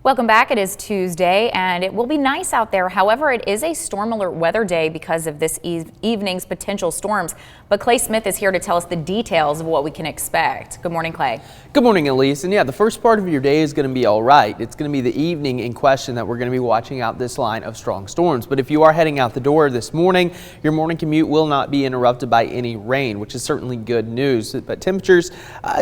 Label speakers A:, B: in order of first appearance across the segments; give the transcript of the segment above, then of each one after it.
A: Welcome back. It is Tuesday and it will be nice out there. However, it is a storm alert weather day because of this evening's potential storms. But Clay Smith is here to tell us the details of what we can expect. Good morning, Clay.
B: Good morning, Elise. And yeah, the first part of your day is going to be all right. It's going to be the evening in question that we're going to be watching out this line of strong storms. But if you are heading out the door this morning, your morning commute will not be interrupted by any rain, which is certainly good news. But temperatures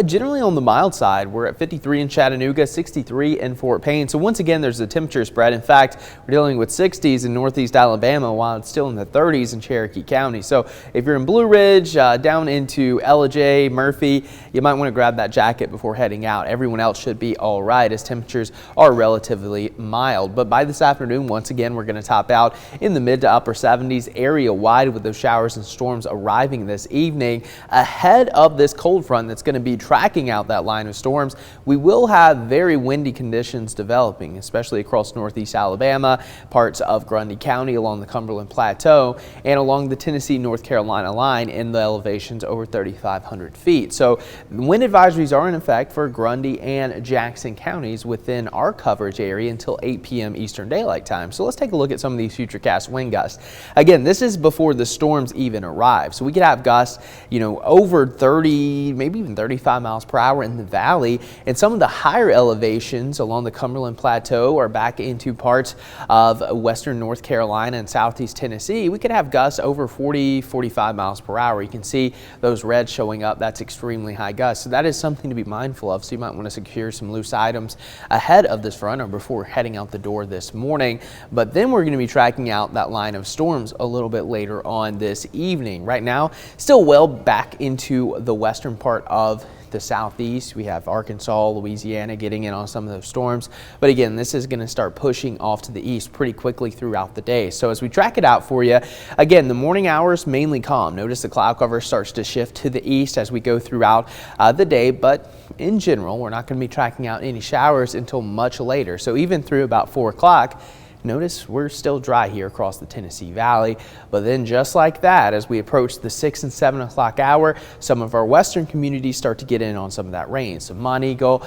B: generally on the mild side. We're at 53 in Chattanooga, 63 in Fort Payne. So once again, there's a temperature spread. In fact, we're dealing with 60s in northeast Alabama while it's still in the 30s in Cherokee County. So if you're in Blue Ridge, down into Ellijay, Murphy, you might want to grab that jacket before heading out. Everyone else should be all right as temperatures are relatively mild. But by this afternoon, once again, we're going to top out in the mid to upper 70s area wide with those showers and storms arriving this evening. Ahead of this cold front that's going to be tracking out that line of storms, we will have very windy conditions developing, especially across northeast Alabama, parts of Grundy County along the Cumberland Plateau, and along the Tennessee-North Carolina line in the elevations over 3,500 feet. So wind advisories are in effect for Grundy and Jackson counties within our coverage area until 8 p.m. Eastern Daylight Time. So let's take a look at some of these futurecast wind gusts. Again, this is before the storms even arrive. So we could have gusts, over 30, maybe even 35 miles per hour in the valley, and some of the higher elevations along the Cumberland Plateau or back into parts of western North Carolina and southeast Tennessee. We could have gusts over 40, 45 miles per hour. You can see those reds showing up. That's extremely high gusts. So that is something to be mindful of. So you might want to secure some loose items ahead of this front or before heading out the door this morning. But then we're going to be tracking out that line of storms a little bit later on this evening. Right now, still well back into the western part of the southeast. We have Arkansas, Louisiana getting in on some of those storms. But again, this is going to start pushing off to the east pretty quickly throughout the day. So as we track it out for you, again, the morning hours mainly calm. Notice the cloud cover starts to shift to the east as we go throughout the day. But in general, we're not going to be tracking out any showers until much later. So even through about 4 o'clock, notice we're still dry here across the Tennessee Valley, but then just like that, as we approach the 6 and 7 o'clock hour, some of our western communities start to get in on some of that rain. So Monteagle,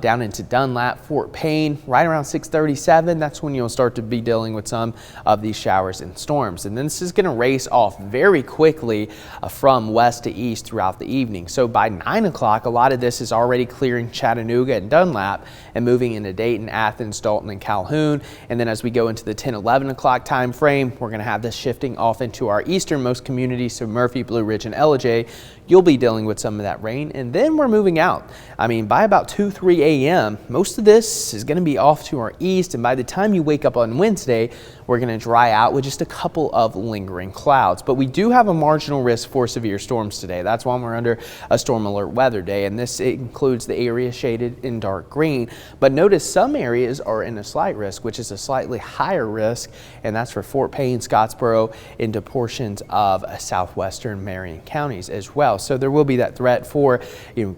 B: down into Dunlap, Fort Payne, right around 6:37, that's when you'll start to be dealing with some of these showers and storms. And then this is going to race off very quickly from west to east throughout the evening. So by 9 o'clock, a lot of this is already clearing Chattanooga and Dunlap and moving into Dayton, Athens, Dalton, and Calhoun. And then as we go into the 10-11 o'clock time frame, we're going to have this shifting off into our easternmost communities, so Murphy, Blue Ridge, and Ellijay. You'll be dealing with some of that rain, and then we're moving out. By about 2-3 a.m., most of this is going to be off to our east, and by the time you wake up on Wednesday, we're going to dry out with just a couple of lingering clouds. But we do have a marginal risk for severe storms today. That's why we're under a storm alert weather day, and this includes the area shaded in dark green. But notice some areas are in a slight risk, which is a slightly higher risk, and that's for Fort Payne, Scottsboro, into portions of southwestern Marion counties as well. So there will be that threat for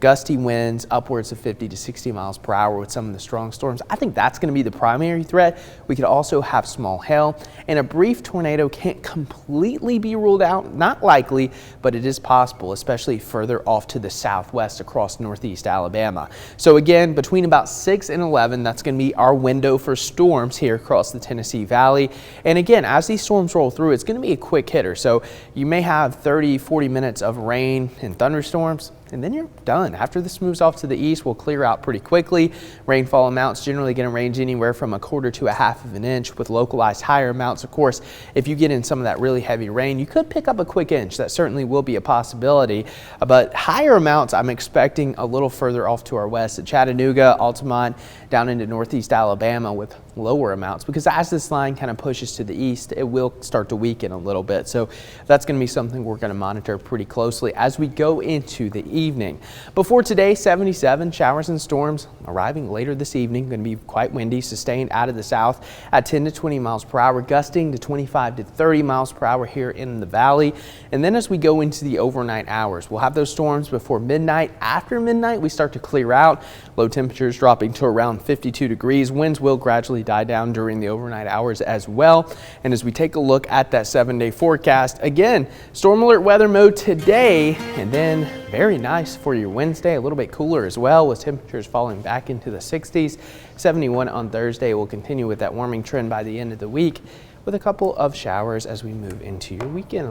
B: gusty winds upwards of 50 to 60 miles per hour with some of the strong storms. I think that's going to be the primary threat. We could also have small hail, and a brief tornado can't completely be ruled out. Not likely, but it is possible, especially further off to the southwest across northeast Alabama. So again, between about 6 and 11, that's going to be our window for storms here across the Tennessee Valley. And again, as these storms roll through, it's going to be a quick hitter. So you may have 30-40 minutes of rain and thunderstorms, and then you're done. After this moves off to the east, we'll clear out pretty quickly. Rainfall amounts generally going to range anywhere from 1/4 to 1/2 of an inch with localized higher amounts. Of course, if you get in some of that really heavy rain, you could pick up a quick inch. That certainly will be a possibility, but higher amounts I'm expecting a little further off to our west at Chattanooga, Altamont, down into northeast Alabama with lower amounts, because as this line kind of pushes to the east, it will start to weaken a little bit. So that's going to be something we're going to monitor pretty closely as we go into the evening. Before today, 77 showers and storms arriving later this evening. Going to be quite windy, sustained out of the south at 10 to 20 miles per hour, gusting to 25 to 30 miles per hour here in the valley. And then as we go into the overnight hours, we'll have those storms before midnight. After midnight, we start to clear out. Low temperatures dropping to around 52 degrees. Winds will gradually die down during the overnight hours as well. And as we take a look at that 7-day forecast, again, storm alert weather mode today, and then very nice for your Wednesday. A little bit cooler as well, with temperatures falling back into the 60s. 71 on Thursday. We'll continue with that warming trend by the end of the week, with a couple of showers as we move into your weekend.